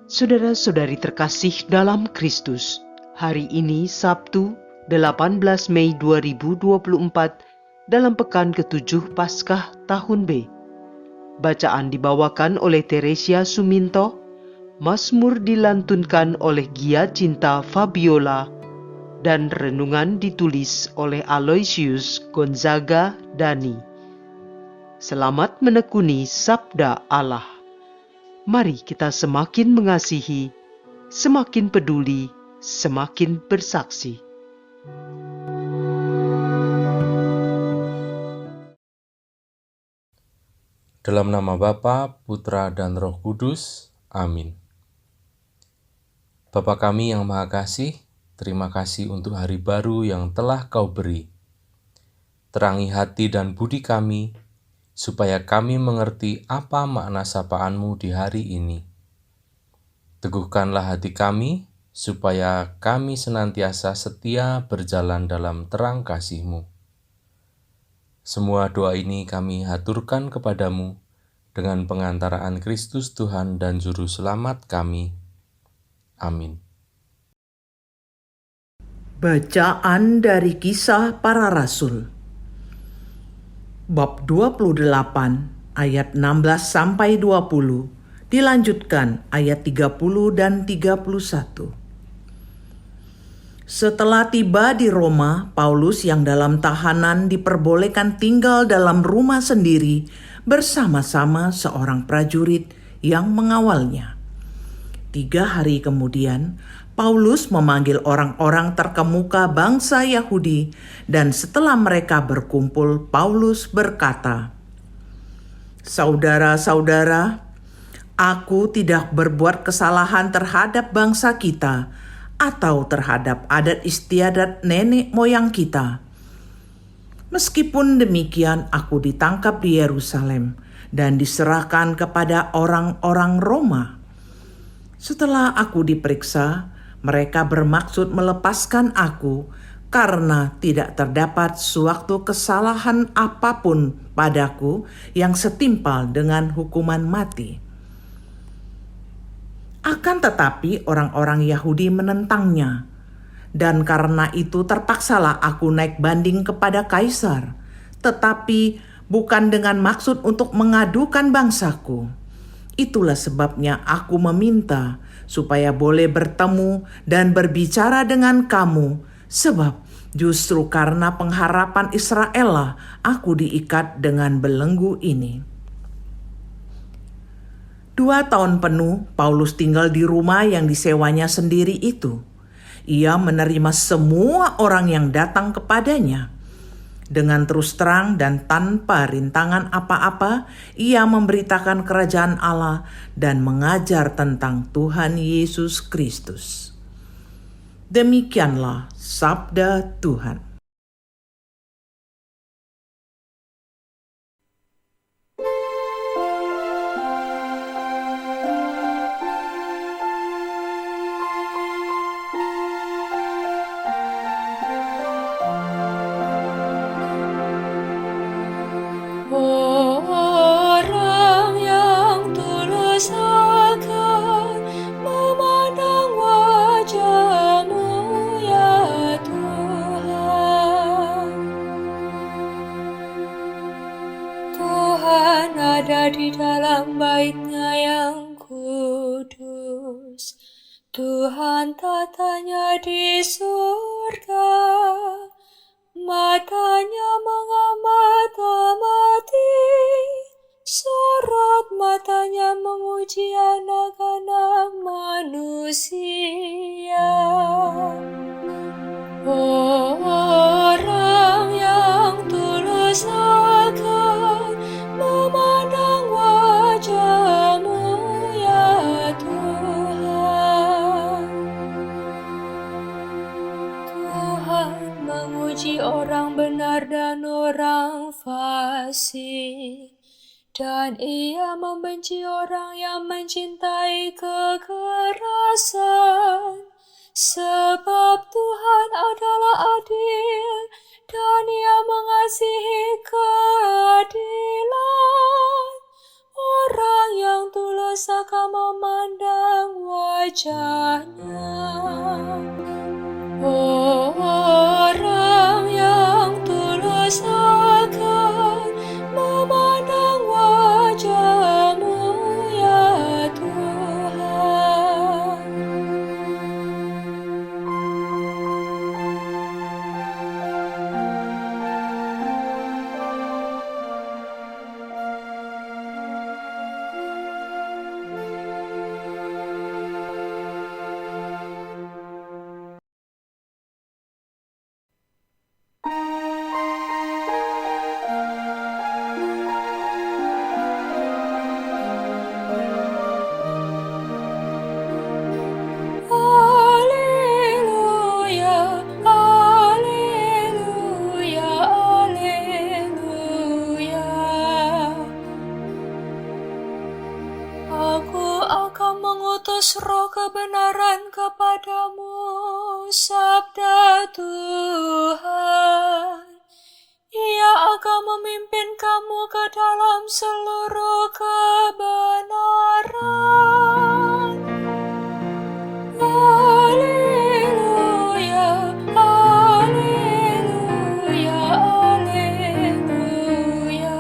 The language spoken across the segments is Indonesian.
Saudara-saudari terkasih dalam Kristus, hari ini Sabtu 18 Mei 2024 dalam pekan ke-7 Paskah tahun B. Bacaan dibawakan oleh Teresia Suminto, Mazmur dilantunkan oleh Gia Cinta Fabiola, dan renungan ditulis oleh Aloysius Gonzaga Dani. Selamat menekuni Sabda Allah. Mari kita semakin mengasihi, semakin peduli, semakin bersaksi. Dalam nama Bapa, Putra, dan Roh Kudus. Amin. Bapa kami yang Maha Kasih, terima kasih untuk hari baru yang telah Kau beri. Terangi hati dan budi kami, supaya kami mengerti apa makna sapaan-Mu di hari ini. Teguhkanlah hati kami, supaya kami senantiasa setia berjalan dalam terang kasih-Mu. Semua doa ini kami haturkan kepadamu dengan pengantaraan Kristus Tuhan dan Juru Selamat kami. Amin. Bacaan dari Kisah Para Rasul. Bab 28 ayat 16-20, dilanjutkan ayat 30 dan 31. Setelah tiba di Roma, Paulus yang dalam tahanan diperbolehkan tinggal dalam rumah sendiri bersama-sama seorang prajurit yang mengawalnya. 3 hari kemudian, Paulus memanggil orang-orang terkemuka bangsa Yahudi, dan setelah mereka berkumpul, Paulus berkata, "Saudara-saudara, aku tidak berbuat kesalahan terhadap bangsa kita atau terhadap adat istiadat nenek moyang kita. Meskipun demikian, aku ditangkap di Yerusalem dan diserahkan kepada orang-orang Roma. Setelah aku diperiksa, mereka bermaksud melepaskan aku karena tidak terdapat suatu kesalahan apapun padaku yang setimpal dengan hukuman mati. Akan tetapi orang-orang Yahudi menentangnya, dan karena itu terpaksalah aku naik banding kepada Kaisar, tetapi bukan dengan maksud untuk mengadukan bangsaku. Itulah sebabnya aku meminta supaya boleh bertemu dan berbicara dengan kamu, sebab justru karena pengharapan Israel lah aku diikat dengan belenggu ini." 2 tahun penuh Paulus tinggal di rumah yang disewanya sendiri itu. Ia menerima semua orang yang datang kepadanya. Dengan terus terang dan tanpa rintangan apa-apa, ia memberitakan kerajaan Allah dan mengajar tentang Tuhan Yesus Kristus. Demikianlah sabda Tuhan. Orang yang tulus akan memandang wajah-Mu, ya Tuhan. Tuhan ada di dalam bait-Nya yang kudus. Tuhan tatanya di surga. Matanya mengamati, sorot matanya memuji anak-anak manusia. Orang yang tulus akan memandang wajah-Mu, ya Tuhan. Tuhan memuji orang benar dan orang fasik, dan Ia membenci orang yang mencintai kekerasan. Sebab Tuhan adalah adil, dan Ia mengasihi keadilan. Orang yang tulus akan memandang wajahnya. Orang yang tulus akan memandang wajah-Mu, ya Tuhan. Haleluya, haleluya, haleluya. Aku akan mengutus roh kebenaran kepadamu, sabda Tuhan. Ia akan memimpin kamu ke dalam seluruh kebenaran. Haleluya, haleluya, haleluya.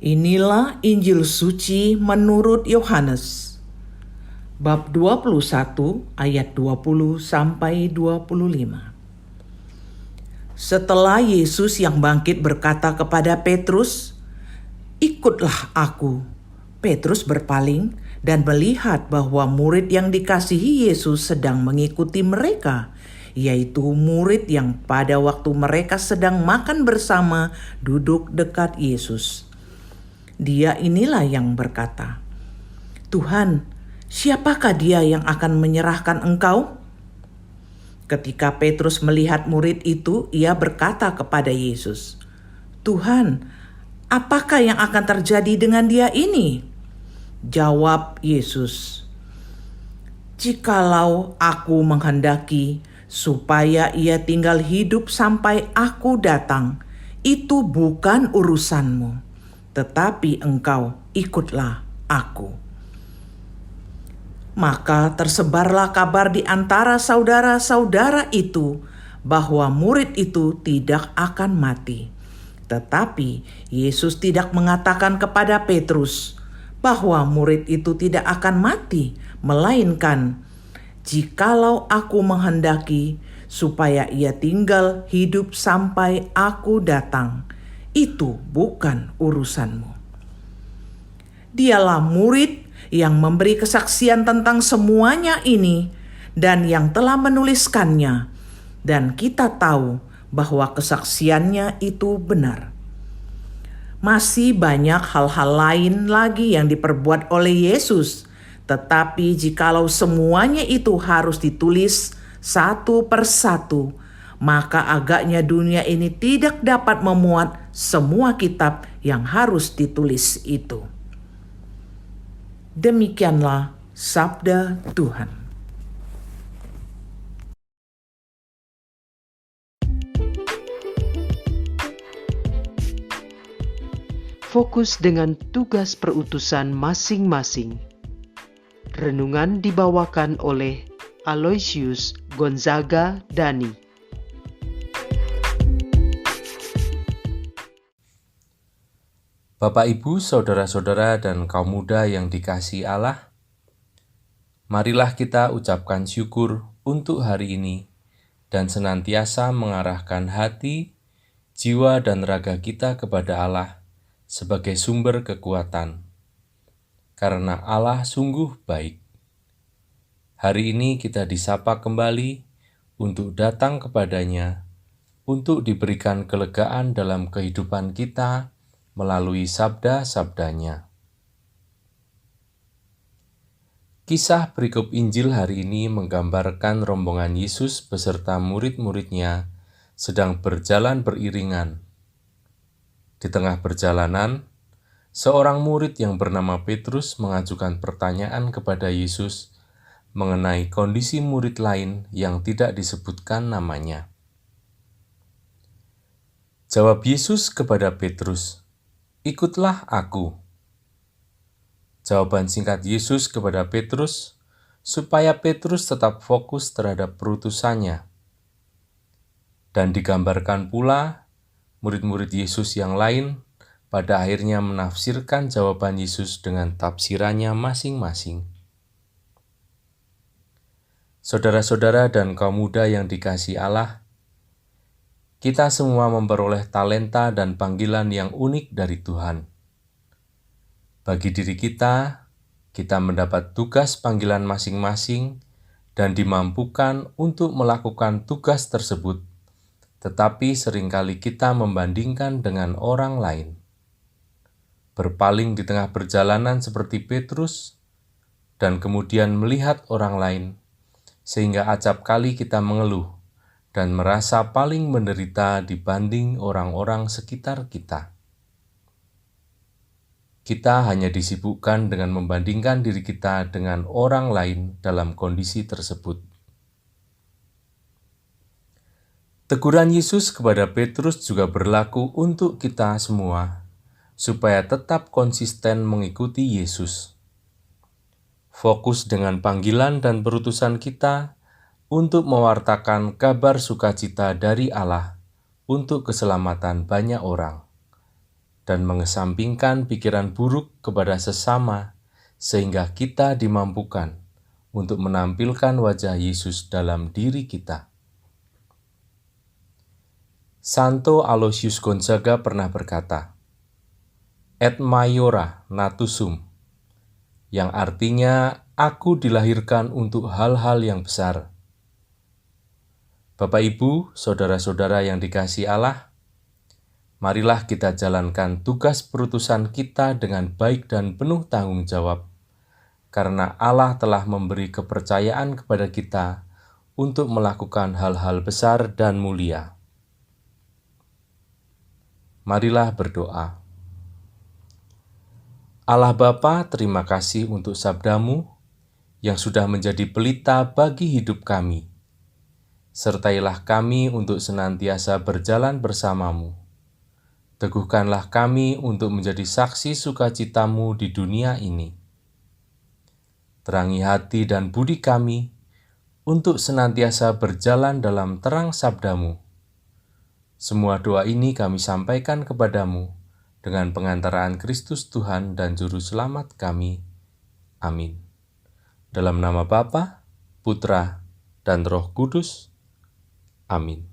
Inilah Injil suci menurut Yohanes. Bab 21 ayat 20 sampai 25. Setelah Yesus yang bangkit berkata kepada Petrus, "Ikutlah aku." Petrus berpaling dan melihat bahwa murid yang dikasihi Yesus sedang mengikuti mereka, yaitu murid yang pada waktu mereka sedang makan bersama duduk dekat Yesus. Dia inilah yang berkata, "Tuhan, siapakah dia yang akan menyerahkan Engkau?" Ketika Petrus melihat murid itu, ia berkata kepada Yesus, "Tuhan, apakah yang akan terjadi dengan dia ini?" Jawab Yesus, "Jikalau aku menghendaki supaya ia tinggal hidup sampai aku datang, itu bukan urusanmu. Tetapi engkau ikutlah aku." Maka tersebarlah kabar di antara saudara-saudara itu bahwa murid itu tidak akan mati. Tetapi Yesus tidak mengatakan kepada Petrus bahwa murid itu tidak akan mati, melainkan, "Jikalau aku menghendaki supaya ia tinggal hidup sampai aku datang, itu bukan urusanmu." Dialah murid yang memberi kesaksian tentang semuanya ini dan yang telah menuliskannya, dan kita tahu bahwa kesaksiannya itu benar. Masih banyak hal-hal lain lagi yang diperbuat oleh Yesus, tetapi jikalau semuanya itu harus ditulis satu persatu, maka agaknya dunia ini tidak dapat memuat semua kitab yang harus ditulis itu. Demikianlah sabda Tuhan. Fokus dengan tugas perutusan masing-masing. Renungan dibawakan oleh Aloysius Gonzaga Dani. Bapak, Ibu, saudara-saudara, dan kaum muda yang dikasihi Allah, marilah kita ucapkan syukur untuk hari ini dan senantiasa mengarahkan hati, jiwa, dan raga kita kepada Allah sebagai sumber kekuatan, karena Allah sungguh baik. Hari ini kita disapa kembali untuk datang kepadanya, untuk diberikan kelegaan dalam kehidupan kita melalui sabda-sabdanya. Kisah perikop Injil hari ini menggambarkan rombongan Yesus beserta murid-muridnya sedang berjalan beriringan. Di tengah perjalanan, seorang murid yang bernama Petrus mengajukan pertanyaan kepada Yesus mengenai kondisi murid lain yang tidak disebutkan namanya. Jawab Yesus kepada Petrus, "Ikutlah aku." Jawaban singkat Yesus kepada Petrus, supaya Petrus tetap fokus terhadap perutusannya. Dan digambarkan pula, murid-murid Yesus yang lain pada akhirnya menafsirkan jawaban Yesus dengan tafsirannya masing-masing. Saudara-saudara dan kaum muda yang dikasihi Allah, kita semua memperoleh talenta dan panggilan yang unik dari Tuhan. Bagi diri kita mendapat tugas panggilan masing-masing dan dimampukan untuk melakukan tugas tersebut, tetapi seringkali kita membandingkan dengan orang lain. Berpaling di tengah perjalanan seperti Petrus, dan kemudian melihat orang lain, sehingga acap kali kita mengeluh dan merasa paling menderita dibanding orang-orang sekitar kita. Kita hanya disibukkan dengan membandingkan diri kita dengan orang lain dalam kondisi tersebut. Teguran Yesus kepada Petrus juga berlaku untuk kita semua, supaya tetap konsisten mengikuti Yesus. Fokus dengan panggilan dan perutusan kita untuk mewartakan kabar sukacita dari Allah untuk keselamatan banyak orang, dan mengesampingkan pikiran buruk kepada sesama sehingga kita dimampukan untuk menampilkan wajah Yesus dalam diri kita. Santo Aloysius Gonzaga pernah berkata, "Et maiora natus sum," yang artinya aku dilahirkan untuk hal-hal yang besar. Bapak, Ibu, saudara-saudara yang dikasihi Allah, marilah kita jalankan tugas perutusan kita dengan baik dan penuh tanggung jawab, karena Allah telah memberi kepercayaan kepada kita untuk melakukan hal-hal besar dan mulia. Marilah berdoa. Allah Bapa, terima kasih untuk sabda-Mu yang sudah menjadi pelita bagi hidup kami. Sertailah kami untuk senantiasa berjalan bersama-Mu. Teguhkanlah kami untuk menjadi saksi sukacita-Mu di dunia ini. Terangi hati dan budi kami untuk senantiasa berjalan dalam terang sabda-Mu. Semua doa ini kami sampaikan kepadamu dengan pengantaraan Kristus Tuhan dan Juru Selamat kami. Amin. Dalam nama Bapa, Putra, dan Roh Kudus. Amin.